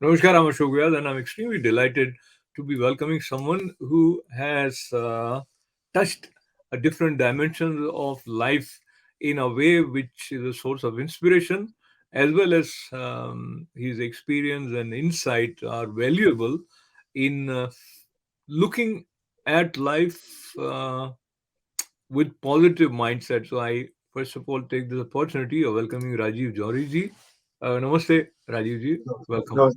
Namaskar, I'm Ashok Vyas, and I'm extremely delighted to be welcoming someone who has touched a different dimensions of life in a way which is a source of inspiration, as well as his experience and insight are valuable in looking at life with positive mindset. So I first of all take this opportunity of welcoming Rajive Johri ji. Namaste, Rajiv ji. Welcome. No,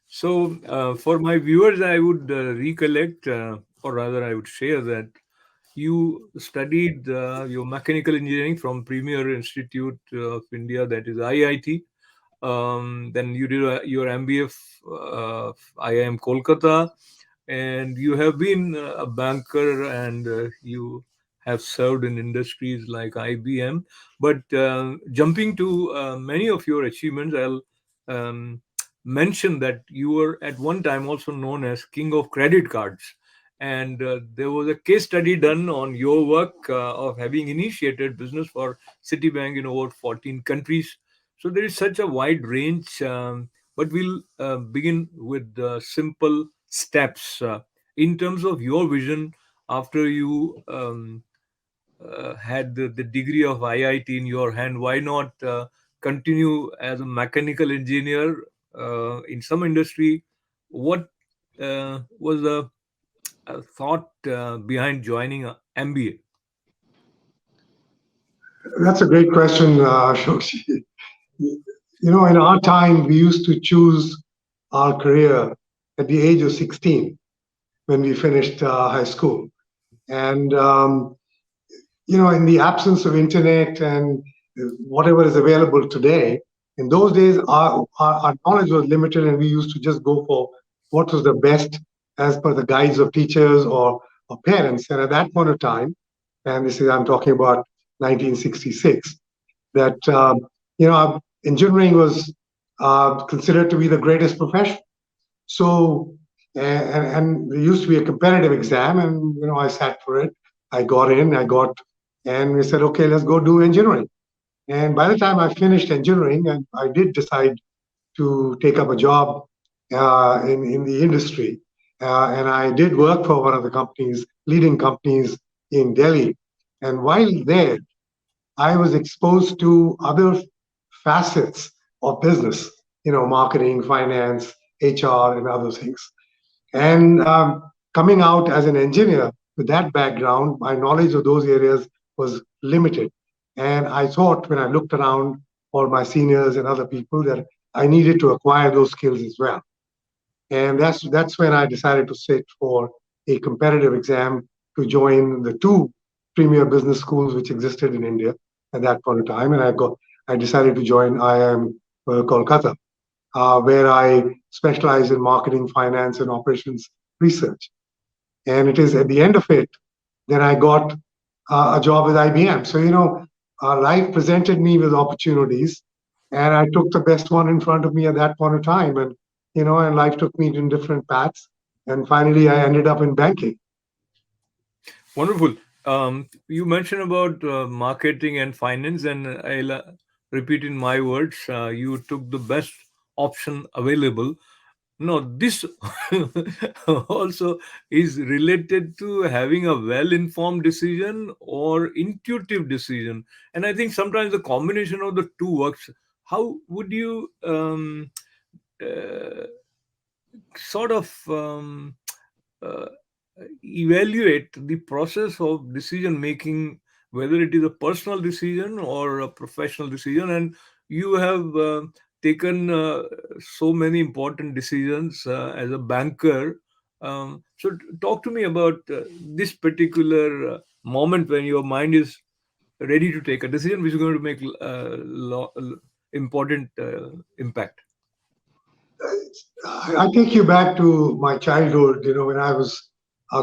So, for my viewers, I would recollect, or rather, I would share that you studied your mechanical engineering from Premier Institute of India, that is IIT. Then you did your MBA IIM Kolkata, and you have been a banker, and you have served in industries like IBM. But jumping to many of your achievements, I'll um, mention that you were at one time also known as King of Credit Cards. And there was a case study done on your work of having initiated business for Citibank in over 14 countries. So there is such a wide range, but we'll begin with simple steps. In terms of your vision, after you had the degree of IIT in your hand, why not continue as a mechanical engineer in some industry? What was the thought behind joining a MBA? that's a great question, Ashok. In our time, we used to choose our career at the age of 16 when we finished high school. And, in the absence of internet and whatever is available today, in those days, our knowledge was limited and we used to just go for what was the best as per the guides of teachers or parents. And at that point of time, and this is, I'm talking about 1966, that engineering was considered to be the greatest profession. So, and there used to be a competitive exam, and I sat for it. I got in, and we said, okay, let's go do engineering. And by the time I finished engineering, and I did decide to take up a job in the industry, and I did work for one of the companies, leading companies in Delhi. And while there, I was exposed to other facets of business, marketing, finance, HR, and other things. And coming out as an engineer with that background, my knowledge of those areas was limited. And I thought when I looked around for my seniors and other people that I needed to acquire those skills as well. And that's when I decided to sit for a competitive exam to join the two premier business schools which existed in India at that point of time. And I decided to join IIM Kolkata, where I specialize in marketing, finance, and operations research. And it is at the end of it that I got a job with IBM. So life presented me with opportunities, and I took the best one in front of me at that point of time. And life took me in different paths, and finally I ended up in banking. Wonderful. You mentioned about marketing and finance, and I'll repeat in my words. You took the best option available. No, this also is related to having a well-informed decision or intuitive decision, and I think sometimes the combination of the two works. How would you uh, sort of uh, evaluate the process of decision making, whether it is a personal decision or a professional decision? And you have taken so many important decisions as a banker. So talk to me about this particular moment when your mind is ready to take a decision which is going to make important impact. I take you back to my childhood, when I was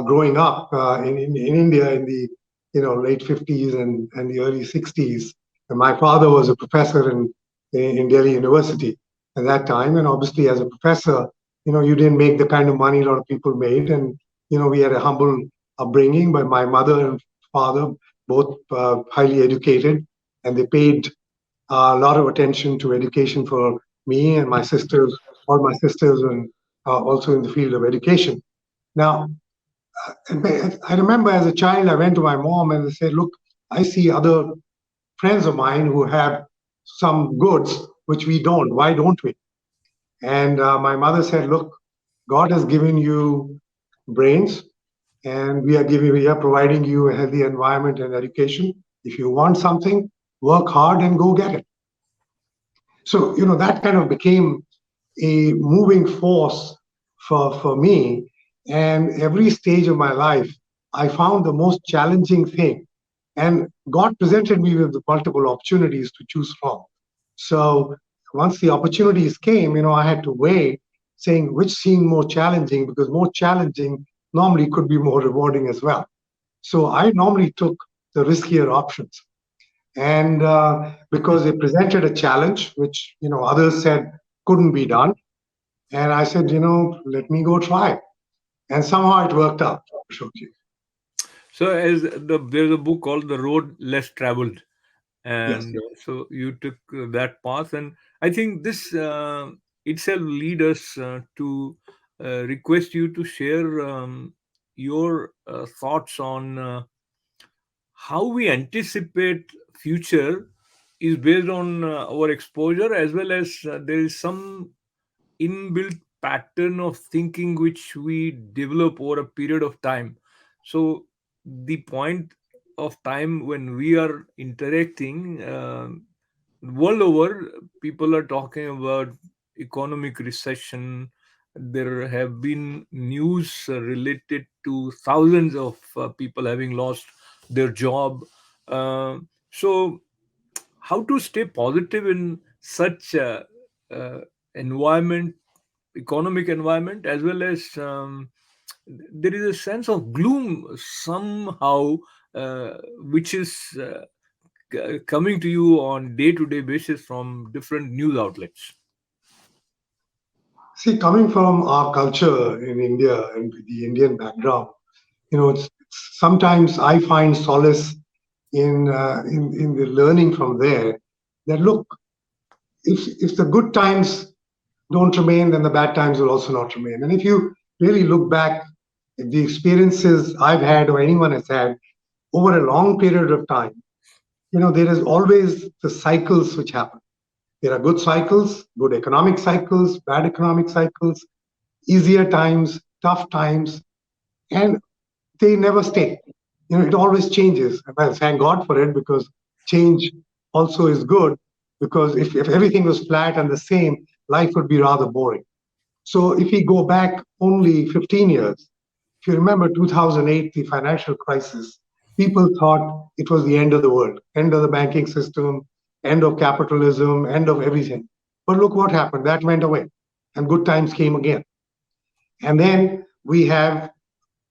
growing up in India in the late 50s and the early 60s. And my father was a professor in Delhi University at that time. And obviously, as a professor, you didn't make the kind of money a lot of people made. And, we had a humble upbringing, but my mother and father, both highly educated, and they paid a lot of attention to education for me and my sisters all my sisters were also in the field of education. Now, I remember as a child, I went to my mom and I said, "Look, I see other friends of mine who have some goods which we don't. Why don't we?" And my mother said, "Look, God has given you brains, and we are providing you a healthy environment and education. If you want something, work hard and go get it." So that kind of became a moving force for me. And every stage of my life, I found the most challenging thing. And God presented me with multiple opportunities to choose from. So once the opportunities came, I had to weigh, saying which seemed more challenging, because more challenging normally could be more rewarding as well. So I normally took the riskier options. And because they presented a challenge which others said couldn't be done, and I said, let me go try. And somehow it worked out, Ashokji. So, there's a book called The Road Less Traveled, Yes. and so you took that path, and I think this itself lead us to request you to share your thoughts on how we anticipate future is based on our exposure, as well as there is some inbuilt pattern of thinking which we develop over a period of time. So the point of time when we are interacting world over, people are talking about economic recession. There have been news related to thousands of people having lost their job. So how to stay positive in such uh, environment, economic environment, as well as there is a sense of gloom somehow, which is coming to you on day-to-day basis from different news outlets. See, coming from our culture in India and with the Indian background, sometimes I find solace in the learning from there, that look, if the good times don't remain, then the bad times will also not remain. And if you really look back at the experiences I've had or anyone has had over a long period of time, there is always the cycles which happen. There are good cycles, good economic cycles, bad economic cycles, easier times, tough times, and they never stay. It always changes. Well, thank God for it, because change also is good, because if everything was flat and the same, life would be rather boring. So if we go back only 15 years, if you remember 2008, the financial crisis, people thought it was the end of the world, end of the banking system, end of capitalism, end of everything. But look what happened. That went away, and good times came again. And then we have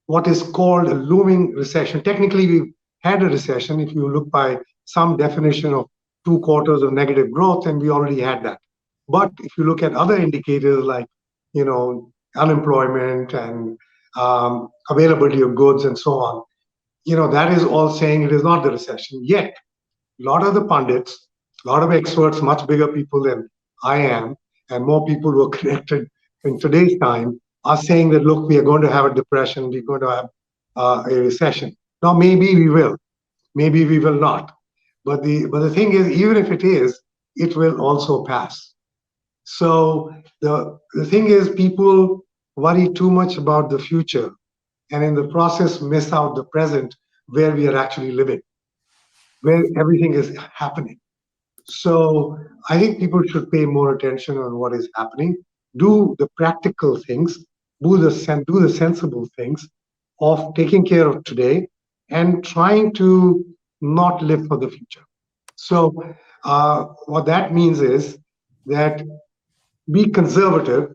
what is called a looming recession. Technically, we've had a recession if you look by some definition of 2 quarters of negative growth, and we already had that. But if you look at other indicators like, unemployment and availability of goods and so on, that is all saying it is not the recession yet. A lot of the pundits, a lot of experts, much bigger people than I am, and more people who are connected in today's time, are saying that, look, we are going to have a depression, we're going to have a recession. Now, maybe we will, maybe we will not. But the thing is, even if it is, it will also pass. So the thing is, people worry too much about the future, and in the process miss out the present, where we are actually living, where everything is happening. So I think people should pay more attention on what is happening, do the practical things, do the sensible things of taking care of today and trying to not live for the future. So what that means is that be conservative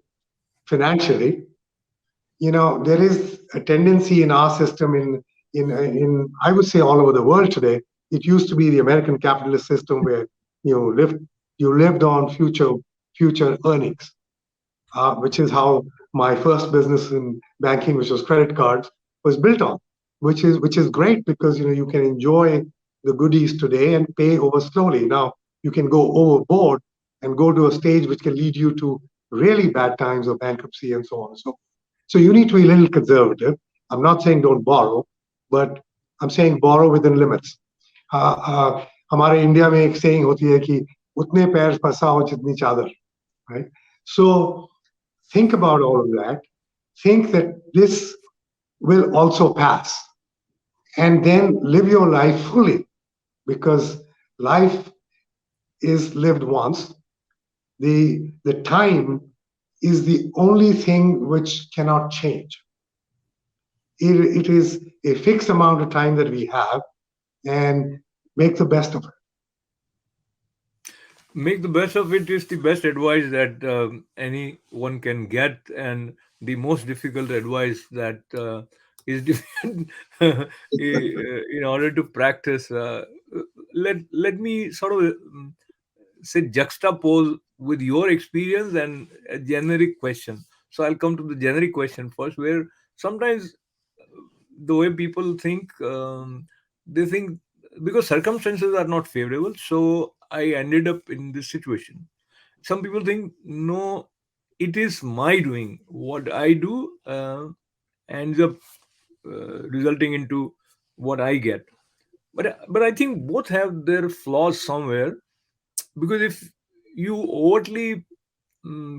financially. There is a tendency in our system, in I would say all over the world today. It used to be the American capitalist system where you lived on future earnings, which is how my first business in banking, which was credit cards, was built on, which is great, because you can enjoy the goodies today and pay over slowly. Now you can go overboard and go to a stage which can lead you to really bad times of bankruptcy and so on and so forth. So you need to be a little conservative. I'm not saying don't borrow, but I'm saying borrow within limits. हमारे India में एक saying होती है कि उतने पैर पसाओ जितनी चादर, right? So think about all of that. Think that this will also pass, and then live your life fully, because life is lived once. The time is the only thing which cannot change. It is a fixed amount of time that we have, and make the best of it. Make the best of it is the best advice that anyone can get, and the most difficult advice that is difficult in order to practice. Let me sort of say juxtapose with your experience and a generic question. So I'll come to the generic question first, where sometimes the way people think, they think because circumstances are not favorable, so I ended up in this situation. Some people think, no, it is my doing. What I do ends up resulting into what I get. But I think both have their flaws somewhere, because if you overtly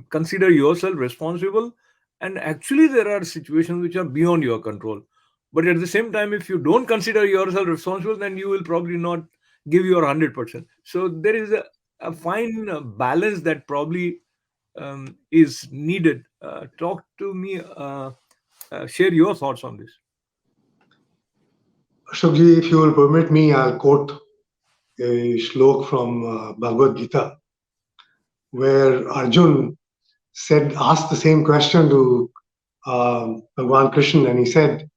consider yourself responsible, and actually there are situations which are beyond your control, but at the same time, if you don't consider yourself responsible, then you will probably not give your 100%. So there is a fine balance that probably is needed. Talk to me, share your thoughts on this. Ashokji, if you will permit me, I'll quote a shlok from Bhagavad Gita, where Arjun asked the same question to Bhagwan Krishna, and he said,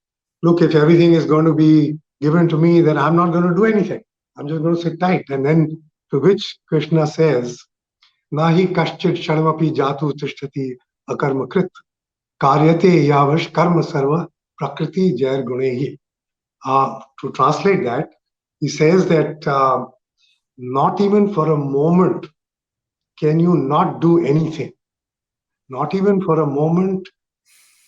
"Look, if everything is going to be given to me, then I'm not going to do anything. I'm just going to sit tight." And then to which Krishna says, "Nahi kaschit sharmapi jatu tishtati akarmakrit karyate yavash karma sarva prakriti jair gunehi." To translate that, he says that not even for a moment can you not do anything. Not even for a moment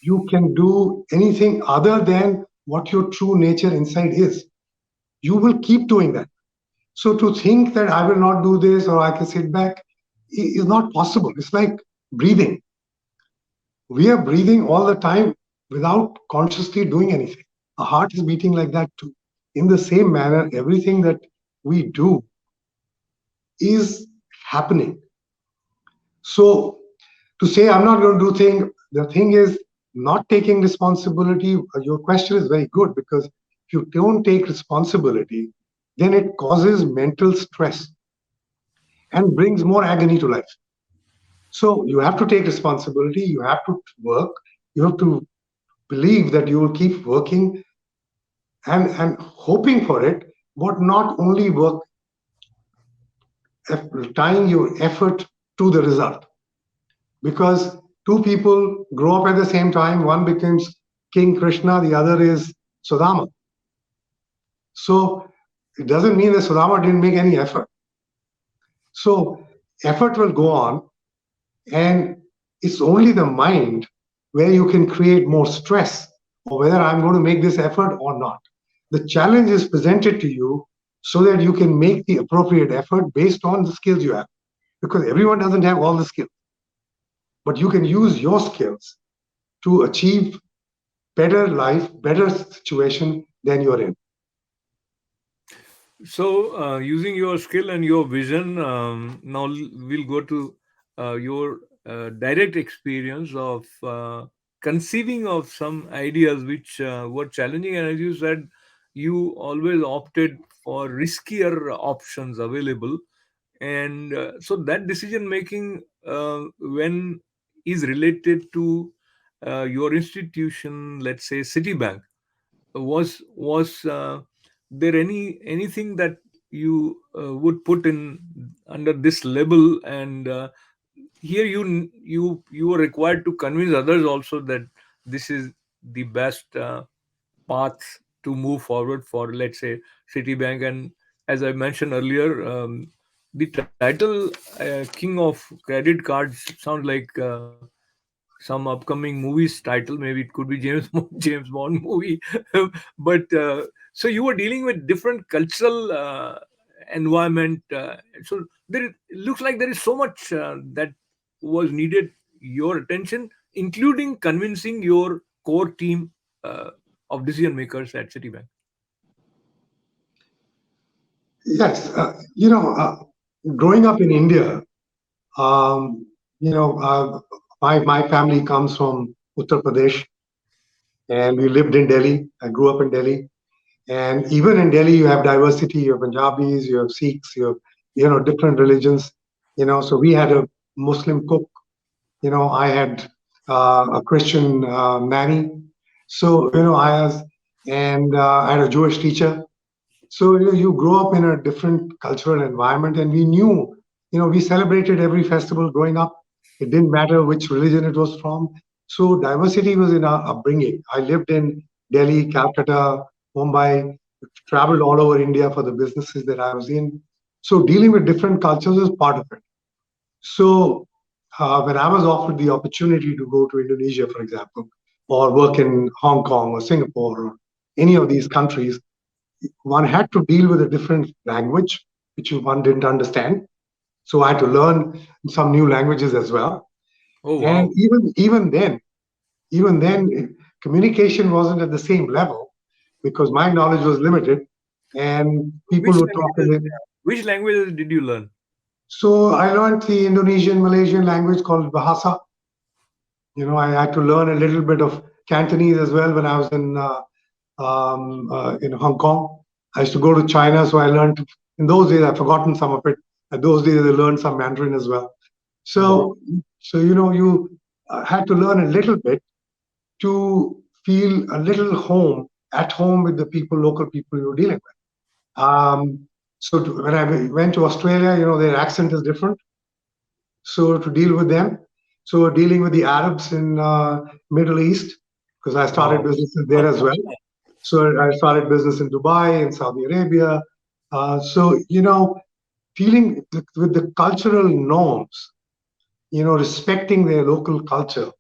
you can do anything other than what your true nature inside is. You will keep doing that. So to think that I will not do this or I can sit back is not possible. It's like breathing. We are breathing all the time without consciously doing anything. Our heart is beating like that too. In the same manner, everything that we do is happening. So to say I'm not going to do thing, the thing is not taking responsibility. Your question is very good, because if you don't take responsibility, then it causes mental stress and brings more agony to life. So you have to take responsibility. You have to work. You have to believe that you will keep working and hoping for it, but not only work, tying your effort to the result. Because two people grow up at the same time, one becomes King Krishna, the other is Sudama. So it doesn't mean that Sudama didn't make any effort. So effort will go on, and it's only the mind where you can create more stress, or whether I'm going to make this effort or not. The challenge is presented to you so that you can make the appropriate effort based on the skills you have, because everyone doesn't have all the skills, but you can use your skills to achieve better life, better situation than you're in. So, using your skill and your vision, now we'll go to your direct experience of conceiving of some ideas which were challenging. And as you said, you always opted for riskier options available. And so that decision making, when is related to your institution, let's say Citibank, was there anything that you would put in under this label, and here you were required to convince others also that this is the best path to move forward for, let's say, Citibank. And as I mentioned earlier, The title King of Credit Cards sounds like some upcoming movie's title. Maybe it could be James James Bond movie. But so you were dealing with different cultural environment. So it looks like there is so much that was needed your attention, including convincing your core team uh, of decision makers at Citibank. Yes, growing up in India, um, you know, my family comes from Uttar Pradesh, and we lived in Delhi. I grew up in Delhi, and even in Delhi, you have diversity. You have Punjabis, you have Sikhs, you have different religions. So we had a Muslim cook. I had a Christian nanny. So I was, and I had a Jewish teacher. So you grow up in a different cultural environment, and we knew, we celebrated every festival growing up. It didn't matter which religion it was from. So diversity was in our upbringing. I lived in Delhi, Calcutta, Mumbai, traveled all over India for the businesses that I was in. So dealing with different cultures is part of it. So when I was offered the opportunity to go to Indonesia, for example, or work in Hong Kong or Singapore or any of these countries, one had to deal with a different language, which one didn't understand. So I had to learn some new languages as well. Oh And wow! even then, communication wasn't at the same level because my knowledge was limited, and people Which would talk in languages? it. Which languages did you learn? So I learned the Indonesian Malaysian language called Bahasa. I had to learn a little bit of Cantonese as well when I was in Hong Kong. I used to go to China, so I learned. In those days, I've forgotten some of it. At those days, I learned some Mandarin as well. Wow. So you had to learn a little bit to feel a little at home with the people, local people you're dealing with. When I went to Australia, their accent is different. So to deal with them, so dealing with the Arabs in Middle East, because I started Wow. businesses there as well. So I started business in Dubai, in Saudi Arabia. So dealing with the cultural norms, respecting their local culture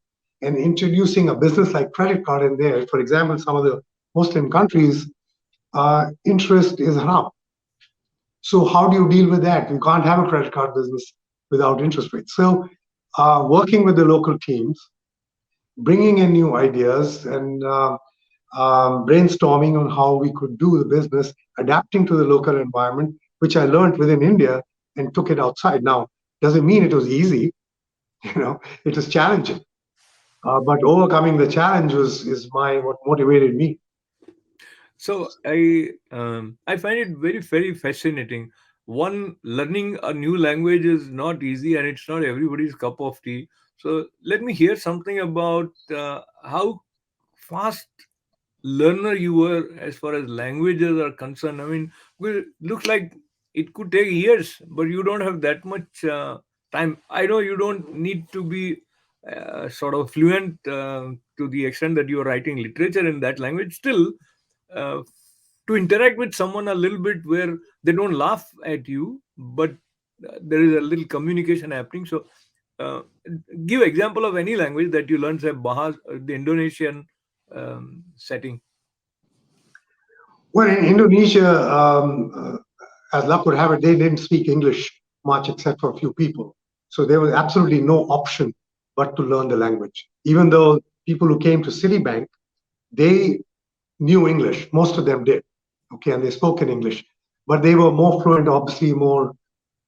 and introducing a business like credit card in there. For example, some of the Muslim countries, interest is haram. So how do you deal with that? You can't have a credit card business without interest rates. So working with the local teams, bringing in new ideas, and brainstorming on how we could do the business, adapting to the local environment, which I learned within India and took it outside. Now, doesn't mean it was easy. It was challenging. But overcoming the challenge is what motivated me. So I find it very fascinating. One, learning a new language is not easy, and it's not everybody's cup of tea. So let me hear something about how fast learner you were as far as languages are concerned. I mean, well, looks like it could take years, but you don't have that much time. I know you don't need to be sort of fluent to the extent that you are writing literature in that language. Still, uh, to interact with someone a little bit where they don't laugh at you, but there is a little communication happening. So, uh, give example of any language that you learned, say Bahas, the Indonesian setting. Well, in Indonesia, as luck would have it, they didn't speak English much except for a few people. So there was absolutely no option but to learn the language. Even though people who came to Citibank, they knew English. Most of them did. Okay, and they spoke in English. But they were more fluent, obviously more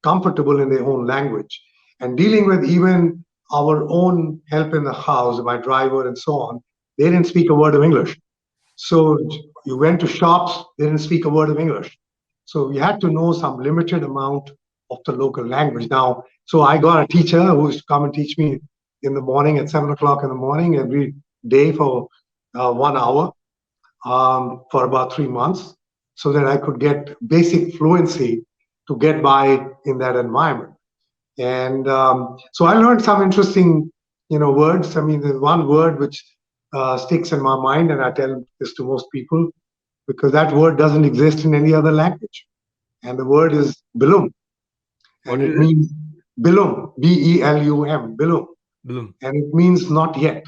comfortable in their own language. And dealing with even our own help in the house, my driver and so on, they didn't speak a word of English. So you went to shops, they didn't speak a word of English. So you had to know some limited amount of the local language. Now, so I got a teacher who used to come and teach me in the morning at 7 o'clock in the morning every day for 1 hour for about 3 months so that I could get basic fluency to get by in that environment. And so I learned some interesting, words. I mean, there's one word which sticks in my mind, and I tell this to most people because that word doesn't exist in any other language. And the word is belum. and What it is it? means Belum, Belum, Belum, Bloom. and it means not yet. Bloom.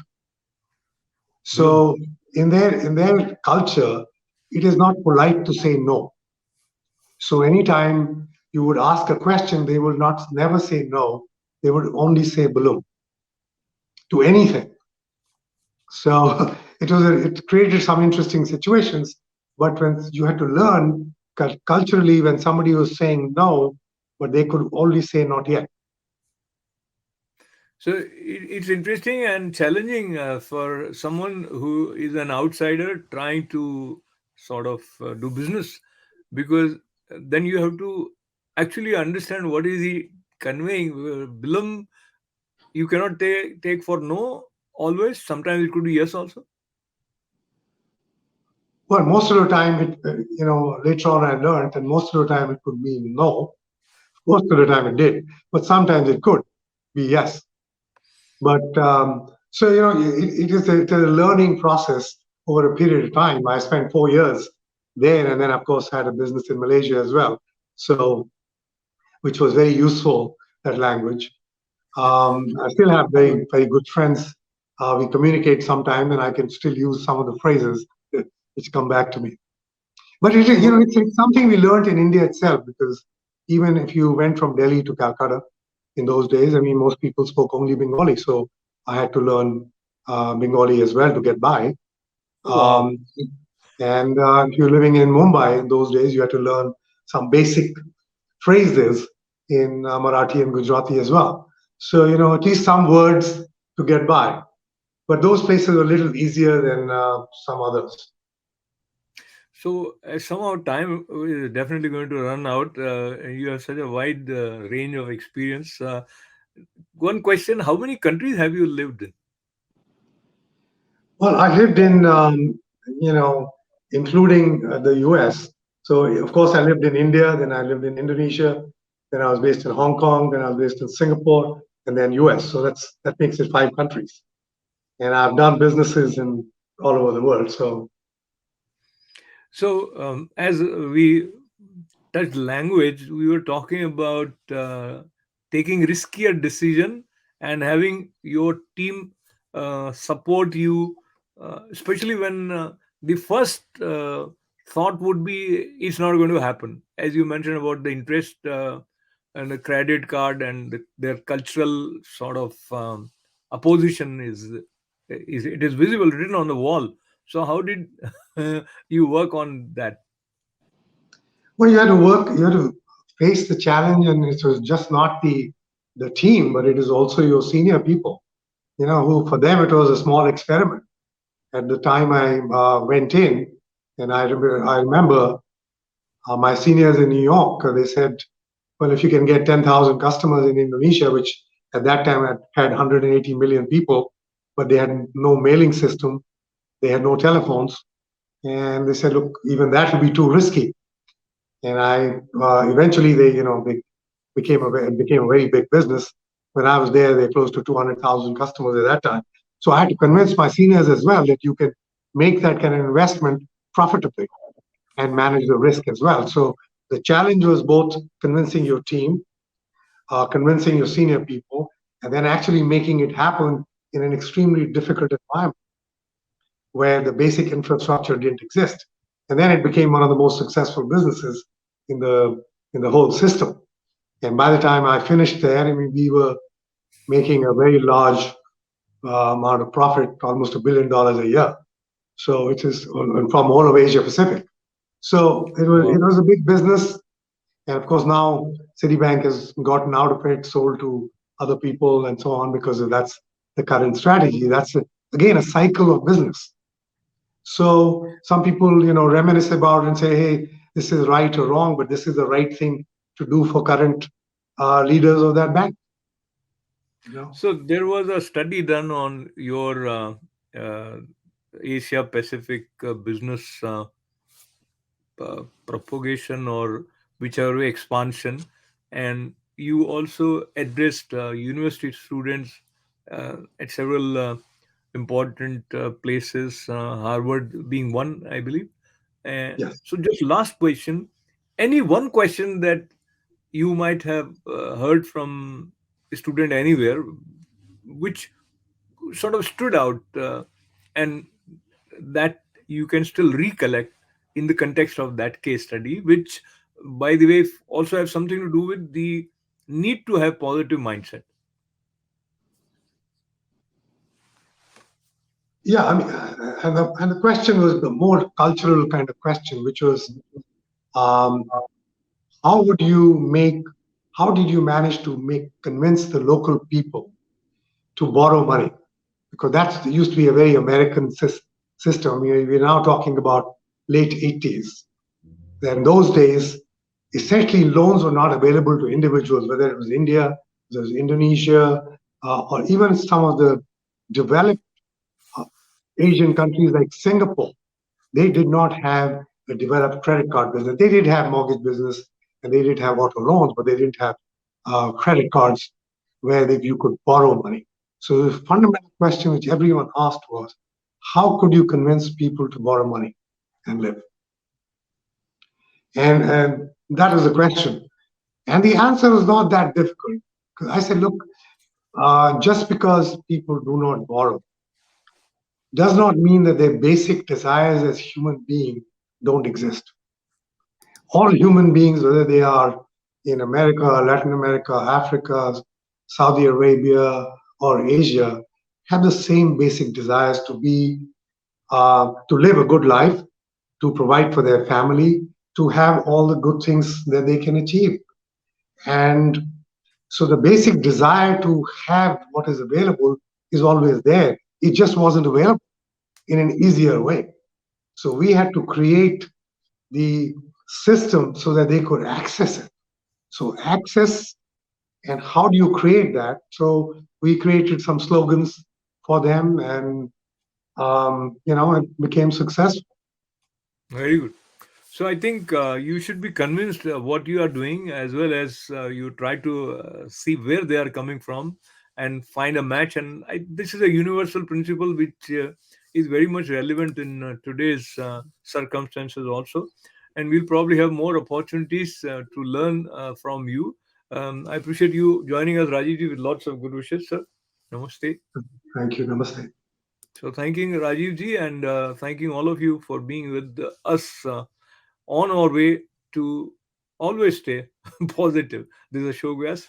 So in their culture, it is not polite to say no. So anytime you would ask a question, they will not never say no. They would only say Belum to anything. So it created some interesting situations. But when you had to learn culturally, when somebody was saying no, but they could only say not yet. So it's interesting and challenging for someone who is an outsider trying to sort of do business, because then you have to actually understand what is he conveying. Bilam, you cannot take for no always. Sometimes it could be yes also. Well, most of the time, later on I learned that most of the time it could mean no. Most of the time it did, but sometimes it could be yes. But so it's a learning process over a period of time. I spent 4 years there, and then of course had a business in Malaysia as well. So which was very useful, that language. I still have very very good friends. We communicate sometimes, and I can still use some of the phrases which come back to me. But it is, So it's something we learned in India itself, because even if you went from Delhi to Calcutta in those days, I mean, most people spoke only Bengali, so I had to learn Bengali as well to get by. wow. Um, and if you're living in Mumbai in those days, you had to learn some basic phrases in Marathi and Gujarati as well. So, at least some words to get by. But those places are a little easier than some others. So somehow time is definitely going to run out. You have such a wide range of experience. One question: how many countries have you lived in? Well, I lived in, you know, including the US. So, of course, I lived in India, then I lived in Indonesia, then I was based in Hong Kong, then I was based in Singapore, and then US. So that makes it 5 countries. And I've done businesses in all over the world. So, So, as we touched language, we were talking about taking riskier decision and having your team support you, especially when the first thought would be it's not going to happen. As you mentioned about the interest and the credit card and their cultural sort of opposition is it is visible written on the wall. So, how did you work on that? well, you had to work, you had to face the challenge, and it was just not the team, but it is also your senior people, who for them it was a small experiment. At the time I went in, and I remember my seniors in New York, they said, well, if you can get 10,000 customers in Indonesia, which at that time had 180 million people, but they had no mailing system, they had no telephones, and they said, look, even that would be too risky. And I eventually they became a very big business. When I was there, they close to 200,000 customers at that time. So I had to convince my seniors as well that you can make that kind of investment profitably and manage the risk as well. So the challenge was both convincing your team, convincing your senior people, and then actually making it happen in an extremely difficult environment where the basic infrastructure didn't exist. And then it became one of the most successful businesses in the whole system. And by the time I finished there, I mean, we were making a very large amount of profit, almost $1 billion a year. So it is from all of Asia Pacific. So Wow. it was a big business. And of course, now Citibank has gotten out of it, sold to other people, and so on, because that's the current strategy. That's again a cycle of business. So some people, reminisce about and say, "Hey, this is right or wrong, but this is the right thing to do for current leaders of that bank." You know. So there was a study done on your uh, Asia Pacific business propagation or whichever way expansion, and you also addressed university students at several important places, Harvard being one, I believe. Yes. So just last question, any one question that you might have heard from a student anywhere, which sort of stood out, and that you can still recollect in the context of that case study, which, by the way, also have something to do with the need to have positive mindset. Yeah, I mean, and the question was the more cultural kind of question, which was, um, how would you make, how did you manage to make convince the local people to borrow money? Because that used to be a very American system. We're now talking about late 80s. In those days, essentially loans were not available to individuals, whether it was India, whether it was Indonesia, or even some of the developed uh, Asian countries like Singapore. They did not have a developed credit card business. They did have mortgage business and they did have auto loans, but they didn't have credit cards where you could borrow money. So the fundamental question which everyone asked was, how could you convince people to borrow money and live? And that was the question. And the answer was not that difficult. 'Cause I said, look, just because people do not borrow does not mean that their basic desires as human beings don't exist. All human beings, whether they are in America, Latin America, Africa, Saudi Arabia, or Asia, have the same basic desires to live a good life, to provide for their family, to have all the good things that they can achieve. And so the basic desire to have what is available is always there. It just wasn't available in an easier way. So we had to create the system so that they could access it. So access, and how do you create that? So we created some slogans for them, and it became successful. Very good. So I think you should be convinced what you are doing, as well as you try to see where they are coming from and find a match. And this is a universal principle which is very much relevant in today's circumstances also. And we'll probably have more opportunities to learn from you. I appreciate you joining us, Rajiv, with lots of good wishes, sir. Namaste. Thank you. Namaste. So thanking Rajiv ji, and thanking all of you for being with us on our way to always stay positive. This is Ashok Vyas.